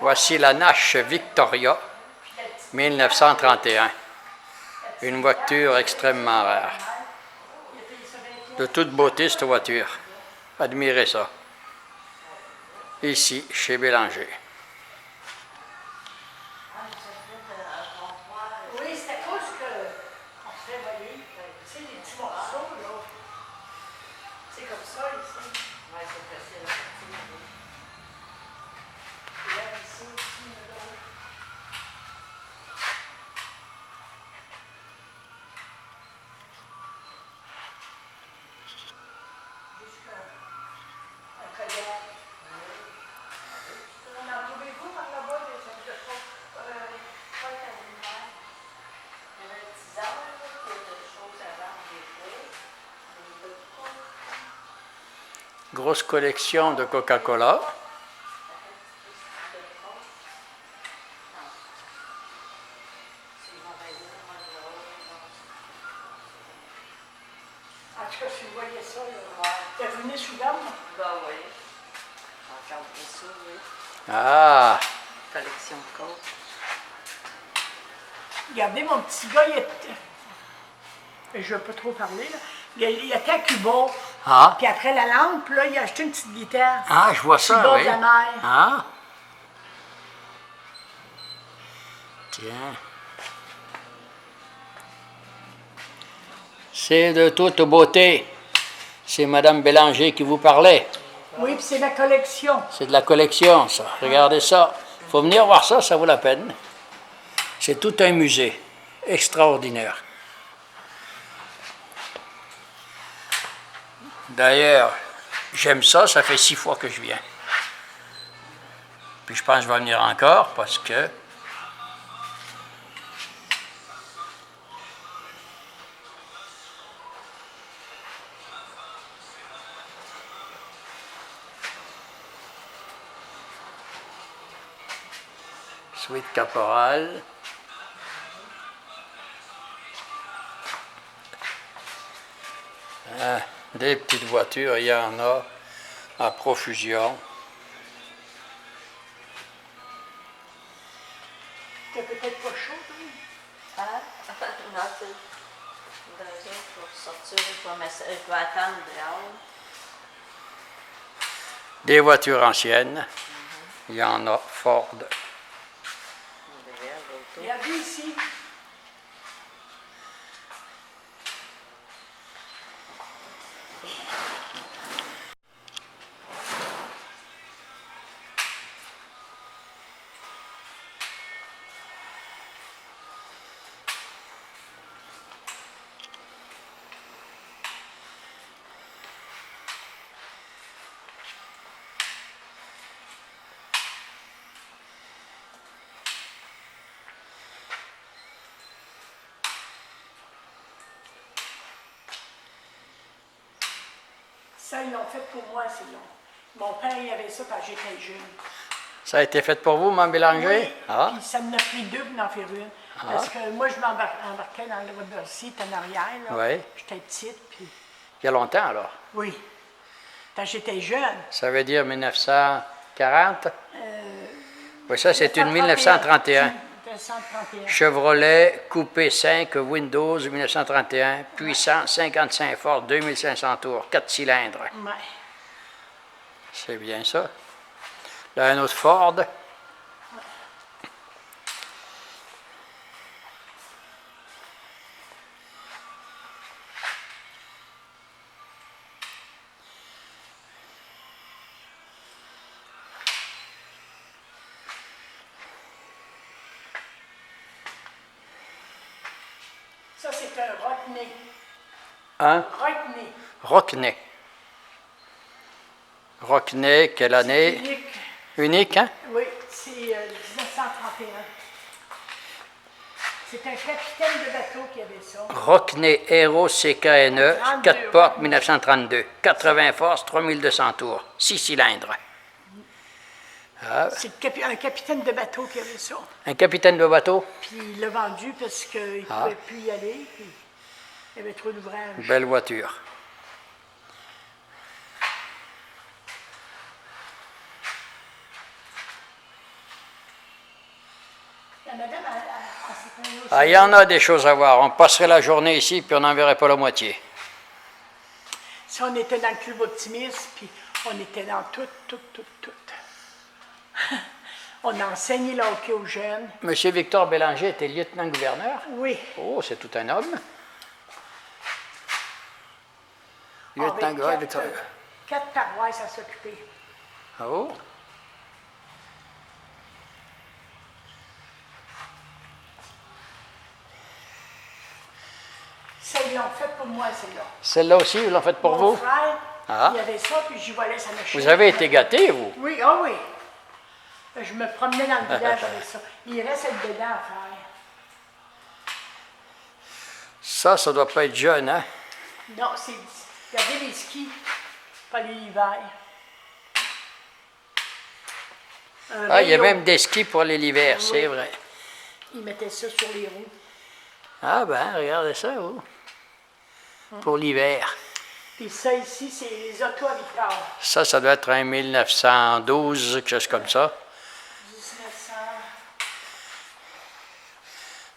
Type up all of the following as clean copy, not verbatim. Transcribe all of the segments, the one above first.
Voici la Nash Victoria 1931. Une voiture extrêmement rare. De toute beauté, cette voiture. Admirez ça. Ici, chez Bélanger. Oui, c'est à cause qu'on se fait voler. Tu sais, les petits morceaux, là. C'est comme ça, ici. Oui, c'est facile. Et là, ici, aussi, là. Jusqu'à un collier. On en trouvez-vous par là-bas, des choses de faux? Pas à l'hiver. Il y avait un petit arbre, là, qui avait des choses à vendre, des fruits, des bouts. Grosse collection de Coca-Cola. En tout cas, si vous voyez ça, là, vous venez souvent? Ben oui. Regardez ça, oui. Ah! Collection de côtes. Regardez, mon petit gars, je ne vais pas trop parler, là. Il était à Cuba. Ah! Puis après la lampe, là, il a acheté une petite guitare. Ah, je vois Sur le ça, bord oui. de la mer. Ah! Tiens. C'est de toute beauté. C'est Madame Bélanger qui vous parlait. Oui, puis c'est ma collection. C'est de la collection, ça. Regardez ça. Il faut venir voir ça, ça vaut la peine. C'est tout un musée. Extraordinaire. D'ailleurs, j'aime ça, ça fait 6 fois que je viens. Puis je pense que je vais venir encore parce que Suite Caporal. Ah, des petites voitures, il y en a à profusion. T'es peut-être pas chaud, toi? Hein? Non, c'est. Dans les autres, pour sortir, je vais attendre dehors. Des voitures anciennes. Il y en a Ford. Regardez ici. Ça, ils l'ont fait pour moi, c'est long. Mon père, il avait ça quand j'étais jeune. Ça a été fait pour vous, Mme Bélanger? Oui, Ah, puis ça m'a pris 2 pour en faire une. Parce que moi, je m'embarquais dans le Robercy, en arrière, là. Oui. J'étais petite, puis... il y a longtemps, alors. Oui. Quand j'étais jeune. Ça veut dire 1940? Oui, ça, c'est une 1931. 1931. Chevrolet Coupé 5 Windows 1931, puissant 55 Ford 2500 tours, 4 cylindres. Ouais. C'est bien ça. Là, un autre Ford. Ça, c'est un Rockney. Un Rockney. Rockney. Rockney, quelle année? Unique. Unique, hein? Oui, c'est 1931. C'est un capitaine de bateau qui avait ça. Rockney Aero CKNE, 4 portes 1932, 80 forces, 3200 tours, 6 cylindres. Ah, C'est un capitaine de bateau qui avait ça. un capitaine de bateau, Puis il l'a vendu parce qu'il ne pouvait plus y aller. Puis il avait trop d'ouvrages. belle voiture. La madame, elle s'est pris aussi. Ah, il y en a des choses à voir. On passerait la journée ici, puis on n'en verrait pas la moitié. Si on était dans le club optimiste, puis on était dans tout. On a enseigné le hockey aux jeunes. Monsieur Victor Bélanger était lieutenant-gouverneur. Oui. Oh, c'est tout un homme. Avec Lieutenant-gouverneur. 4 paroisses à s'occuper. Oh. Ça, ils l'ont fait pour moi, celle-là. Celle-là aussi, vous l'avez faite pour Mon vous? frère, Ah. il y avait ça, puis j'y volais sa machine. Vous avez été gâté, vous? Oui, ah oui. Je me promenais dans le village avec ça. Il reste être dedans à faire. Ça doit pas être jeune, hein? Non, c'est... Regardez les skis, pas l'hiver. Ah, il y a même des skis pour l'hiver, Oui. c'est vrai. Ils mettaient ça sur les roues. Ah ben, regardez ça, vous. Pour l'hiver. Puis ça ici, c'est les autos à Victor. Ça doit être un 1912, quelque chose comme ça. 1900.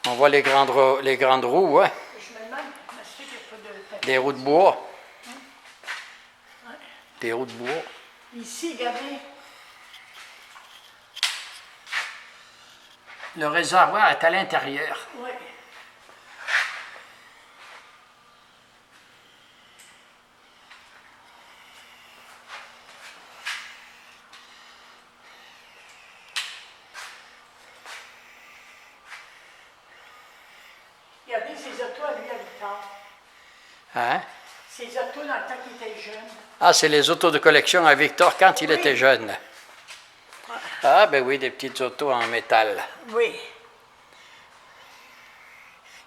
On voit les grandes roues, hein? Je me demande, je sais qu'il n'y a pas de papier. Des roues de bois. Ouais. Des roues de bois. Ici, regardez. Le réservoir est à l'intérieur. Oui. Regardez ces autos à lui, à Victor. Hein? Ces autos dans le temps qu'il était jeune. Ah, c'est les autos de collection à Victor quand il Oui. était jeune. Ah, ben oui, des petites autos en métal. Oui.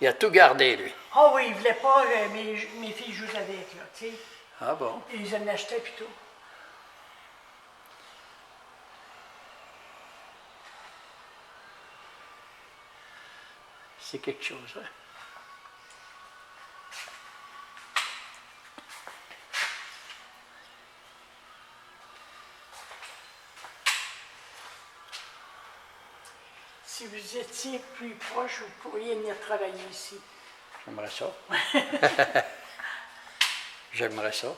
Il a tout gardé, lui. Ah oui, il ne voulait pas mes filles jouent avec, là, tu sais. Ah bon? Ils en achetaient plutôt. C'est quelque chose, hein? Si vous étiez plus proche, vous pourriez venir travailler ici. J'aimerais ça. J'aimerais ça.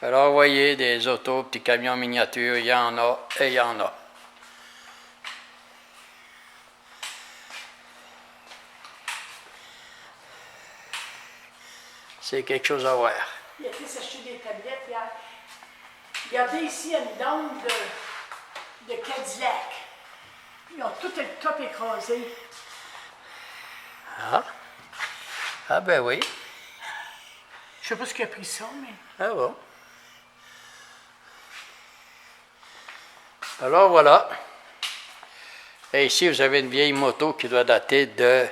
Alors, vous voyez, des autos, petits camions miniatures, il y en a et il y en a. C'est quelque chose à voir. Il a été s'acheter des tablettes hier. Regardez ici, il y a une dôme de Cadillac. Ils ont tout le top écrasé. Ah. Ah ben oui. Je sais pas ce qui a pris ça, mais... Ah bon. Alors voilà. Et ici, vous avez une vieille moto qui doit dater de...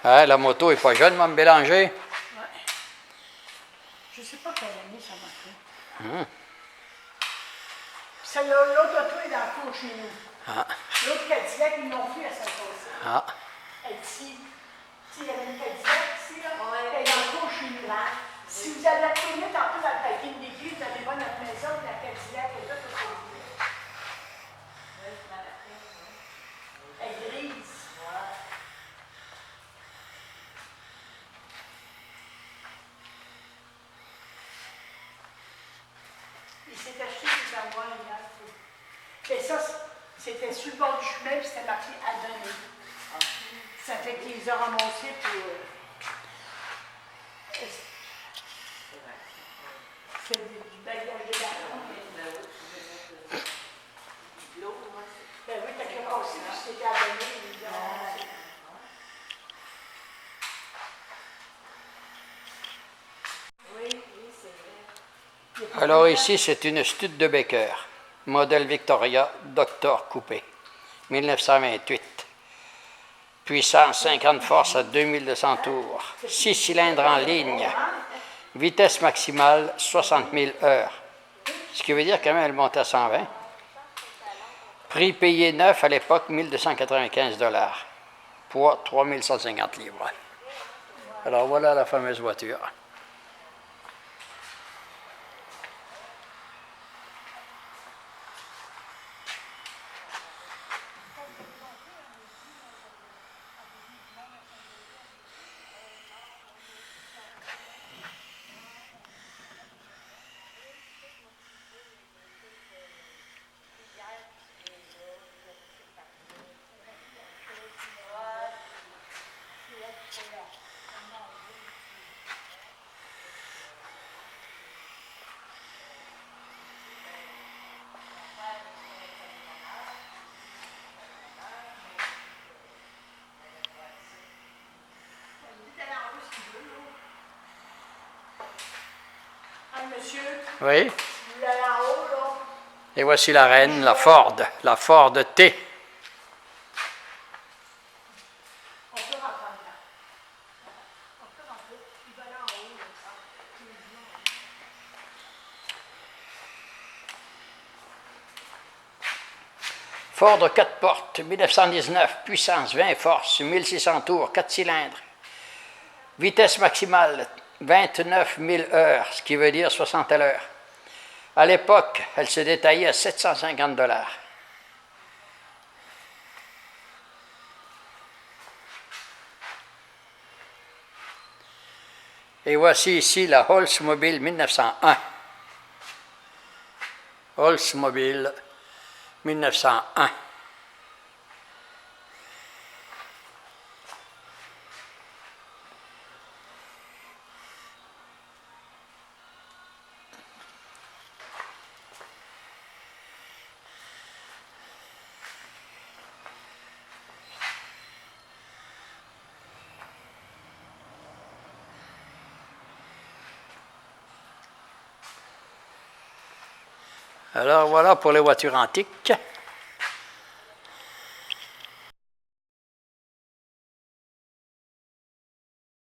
Ah, la moto n'est pas jeune, Mme Bélanger? Ouais. Je sais pas quelle année ça m'a fait. Celle-là, l'autre auto est dans la cour chez nous. Ah. L'autre Cadillac, ils l'ont pris à saint passée. Ah. Elle est ici. Il y avait une Cadillac ici, là. Elle est dans la cour chez nous. Si vous allez retourner tantôt dans le parking d'église, vous allez voir notre maison, la Cadillac est là pour ça. Elle est grise. Il s'est acheté des armoires hier. Et ça, c'était sur le bord du chemin, puis c'était marqué à donner. Ça fait qu'ils les ont ramassés pour. C'est du bagage de bâton. Ben oui, t'as qu'à passer, puis c'était à donner, ils les ont ramassés. Alors ici, c'est une Studebaker, modèle Victoria, Dr. Coupé, 1928. Puissance 50 forces à 2200 tours, 6 cylindres en ligne, vitesse maximale 60 000 heures, ce qui veut dire quand même elle monte à 120. Prix payé neuf à l'époque, 1295 $. Poids 3150 livres. Alors voilà la fameuse voiture. monsieur, Oui. là en haut, là. Et voici la reine, la Ford T. On peut rentrer en dedans. On peut rentrer. Il va là en haut, là. Ford 4 portes, 1919, puissance 20 forces, 1600 tours, 4 cylindres. Vitesse maximale 29 000 heures, ce qui veut dire 60 à l'heure. À l'époque, elle se détaillait à 750 $. Et voici ici la Oldsmobile 1901. Oldsmobile 1901. Alors voilà pour les voitures antiques.